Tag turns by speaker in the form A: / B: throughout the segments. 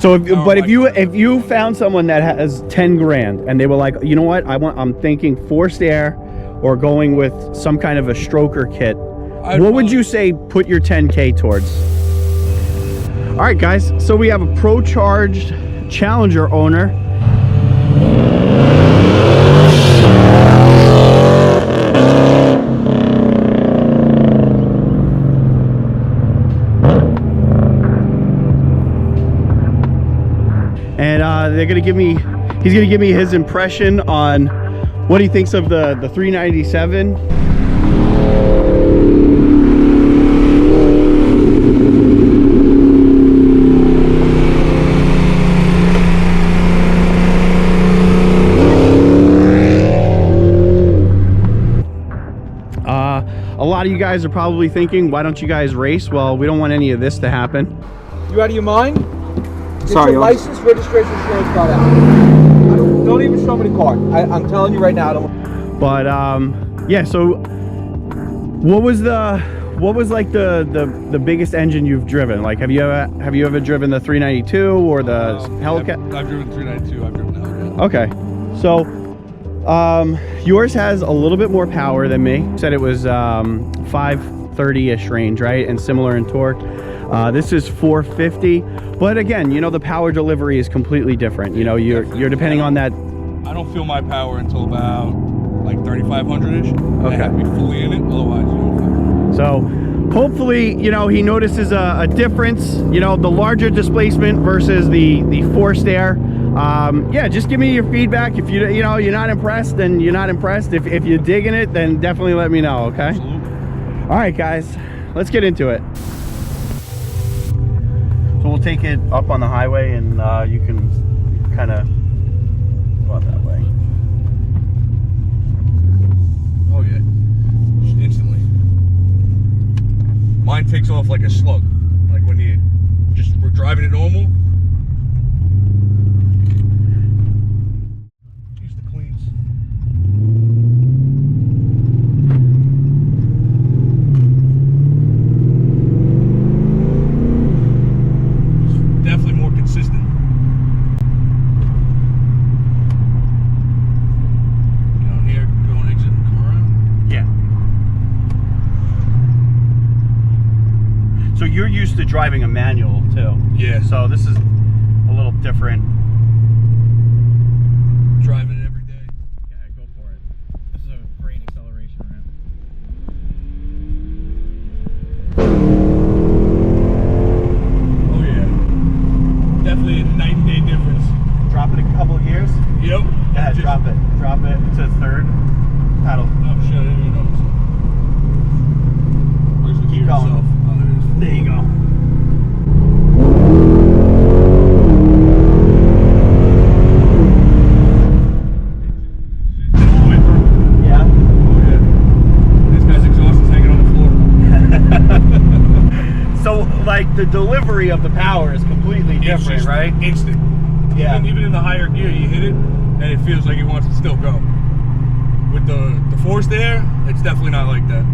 A: So, if you found someone that has 10 grand and they were like, you know what, I'm thinking forced air or going with some kind of a stroker kit, what would you say put your 10K towards? All right, guys. So we have a pro-charged Challenger owner. And he's gonna give me his impression on what he thinks of the 397. A lot of you guys are probably thinking, why don't you guys race? Well, we don't want any of this to happen.
B: You out of your mind? Get
A: Sorry,
B: your license, registration, insurance card out. Don't even show me the card. I'm telling you right now.
A: But yeah. So, what was like the biggest engine you've driven? Like, have you ever driven the 392 or the Hellcat?
C: I've driven 392. I've driven the Hellcat.
A: Okay, so yours has a little bit more power than me. You said it was 530-ish range, right? And similar in torque. This is 450, but again, you know, the power delivery is completely different. You know, you're depending on that.
C: I don't feel my power until about like 3,500-ish.
A: Okay.
C: I have to be fully in it, otherwise you don't feel it.
A: So hopefully, you know, he notices a difference, you know, the larger displacement versus the forced air. Yeah, just give me your feedback. If you're not impressed, then you're not impressed. If you're digging it, then definitely let me know, okay?
C: Absolutely.
A: All right, guys, let's get into it. So we'll take it up on the highway, and you can kind of go out that way.
C: Oh yeah, just instantly. Mine takes off like a slug. Like when we're driving it normal. Use the Queens. Definitely more consistent. Down here, going exit and come around.
A: Yeah. So you're used to driving a manual too.
C: Yeah.
A: So this is a little different.
C: Driving it every day.
A: Yeah, go for it. This is a great acceleration ramp.
C: Oh yeah. Definitely a night and day difference.
A: Drop it a couple of gears.
C: Yep.
A: Yeah, drop it. Drop it to third. Paddle.
C: Oh shit, I didn't even notice. Where's the gear
A: going.
C: itself? Oh, there it is.
A: There you go. Yeah.
C: Oh yeah. This guy's exhaust is hanging on the floor.
A: So, like, the delivery of the power is completely
C: It's
A: different,
C: just
A: right?
C: Instant.
A: Yeah.
C: Even in the higher gear, you hit it, and it feels like it wants to still go. With the forced air, it's definitely not like that.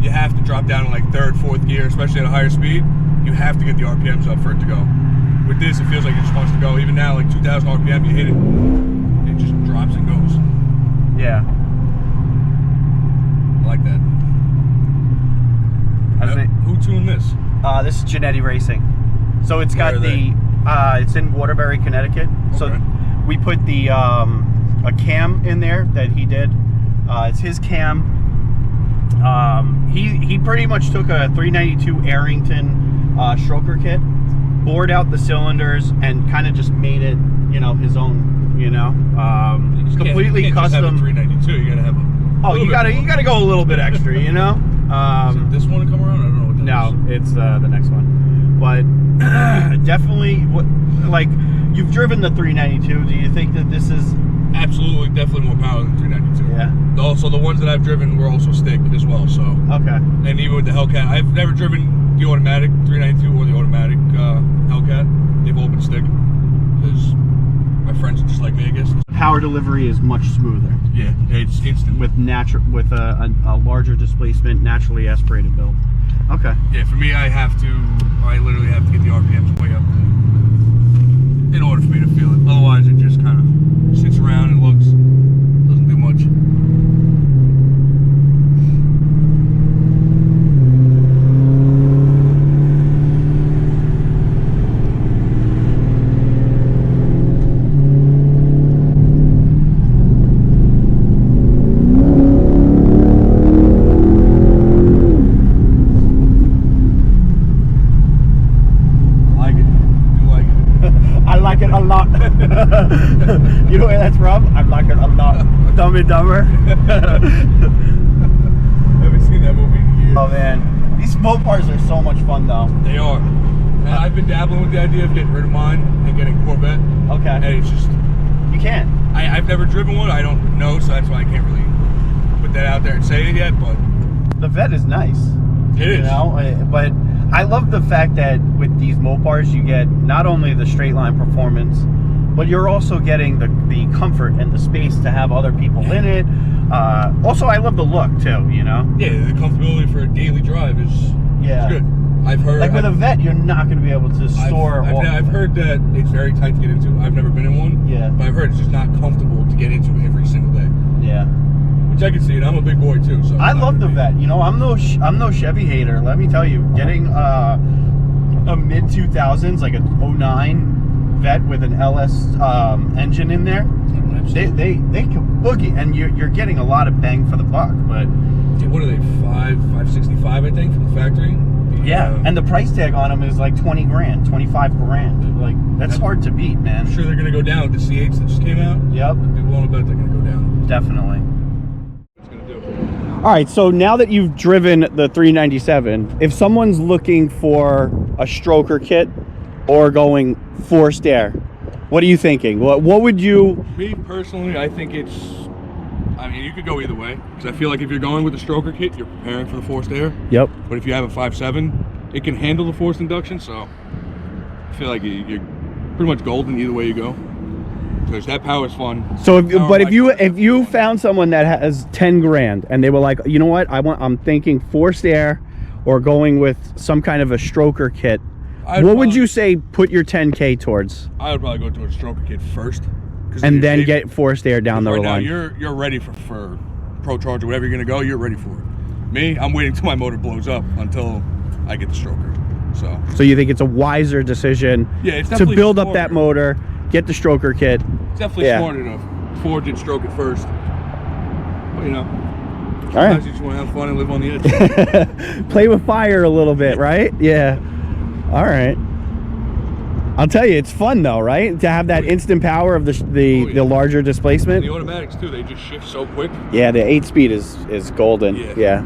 C: You have to drop down to like third, fourth gear, especially at a higher speed. You have to get the RPMs up for it to go. With this, it feels like it just wants to go. Even now, like 2,000 RPM, you hit it, it just drops and goes.
A: Yeah.
C: I like that. Who tuned this?
A: This is Genetti Racing. So it's got it's in Waterbury, Connecticut.
C: Okay.
A: So we put the a cam in there that he did. It's his cam. He pretty much took a 392 Arrington stroker kit, bored out the cylinders, and kind of just made it, you know, his own. You know, completely
C: you can't
A: custom.
C: Just have a 392. You gotta have a.
A: Oh, you gotta go a little bit extra. You know.
C: Is it this one to come around? I don't know what that
A: No, it's the next one. But definitely, like, you've driven the 392. Do you think that this is
C: absolutely, definitely more power than 392?
A: Yeah.
C: Also, the ones that I've driven were also stick as well. So.
A: Okay.
C: And even with the Hellcat, I've never driven the automatic 392 or the automatic Hellcat. They've all been stick because my friends are just like me, I guess.
A: Power delivery is much smoother.
C: Yeah, it's instant
A: with a larger displacement, naturally aspirated build. Okay.
C: Yeah, for me, I literally have to get the RPMs way up
A: like it a lot. You know where that's from? I like it a lot. Dumb and Dumber.
C: Haven't seen that movie in years.
A: Oh man, these Mopars are so much fun though.
C: They are. And I've been dabbling with the idea of getting rid of mine and getting a Corvette.
A: Okay.
C: And it's just,
A: You can't.
C: I've never driven one. I don't know, so that's why I can't really put that out there and say it yet. But
A: The Vet is nice.
C: it is.
A: You know, but I love the fact that with these Mopars you get not only the straight line performance, but you're also getting the comfort and the space to have other people in it. Also, I love the look too, you know?
C: Yeah, the comfortability for a daily drive is good. I've heard.
A: Like with a Vet, you're not going to be able to store.
C: I've heard that it's very tight to get into. I've never been in one.
A: Yeah.
C: But I've heard it's just not comfortable to get into every single day.
A: Yeah.
C: Which I can see, and I'm a big boy too. So
A: I love the Vet. You know, I'm no Chevy hater. Let me tell you, getting a mid 2000s, like a 09 Vet with an LS engine in there, they can boogie, and you're getting a lot of bang for the buck. But
C: what are they? 565, I think, from the factory.
A: yeah, and the price tag on them is like 20 grand, 25 grand. Like that's hard to beat, man.
C: I'm sure they're gonna go down with the C8s that just came out.
A: Yep,
C: I'd be willing to bet they're gonna go down.
A: definitely.
C: What's gonna do?
A: All right, so now that you've driven the 397, if someone's looking for a stroker kit or going forced air, what are you thinking? What would you?
C: Me personally, I think it's. I mean, you could go either way, because I feel like if you're going with the stroker kit, you're preparing for the forced air.
A: Yep.
C: But if you have a 5.7, it can handle the forced induction, so I feel like you're pretty much golden either way you go. Because that power is fun.
A: So, if you found someone that has 10 grand and they were like, you know what, I'm thinking forced air or going with some kind of a stroker kit, what would you say put your 10K towards?
C: I would probably go to a stroker kit first.
A: And then get forced air down the line.
C: Right now, you're ready for Procharger, whatever you're gonna go, you're ready for it. Me, I'm waiting till my motor blows up until I get the stroker. So
A: you think it's a wiser decision
C: it's
A: to build up that motor, get the stroker kit.
C: It's definitely smart enough. Forge it, stroke it first. But you know, sometimes you just want to have fun and live on the edge.
A: Play with fire a little bit, right? Yeah. All right. I'll tell you, it's fun though, right? To have that instant power of the larger displacement.
C: And the automatics too, they just shift so quick.
A: Yeah, the 8-speed is golden. Yeah.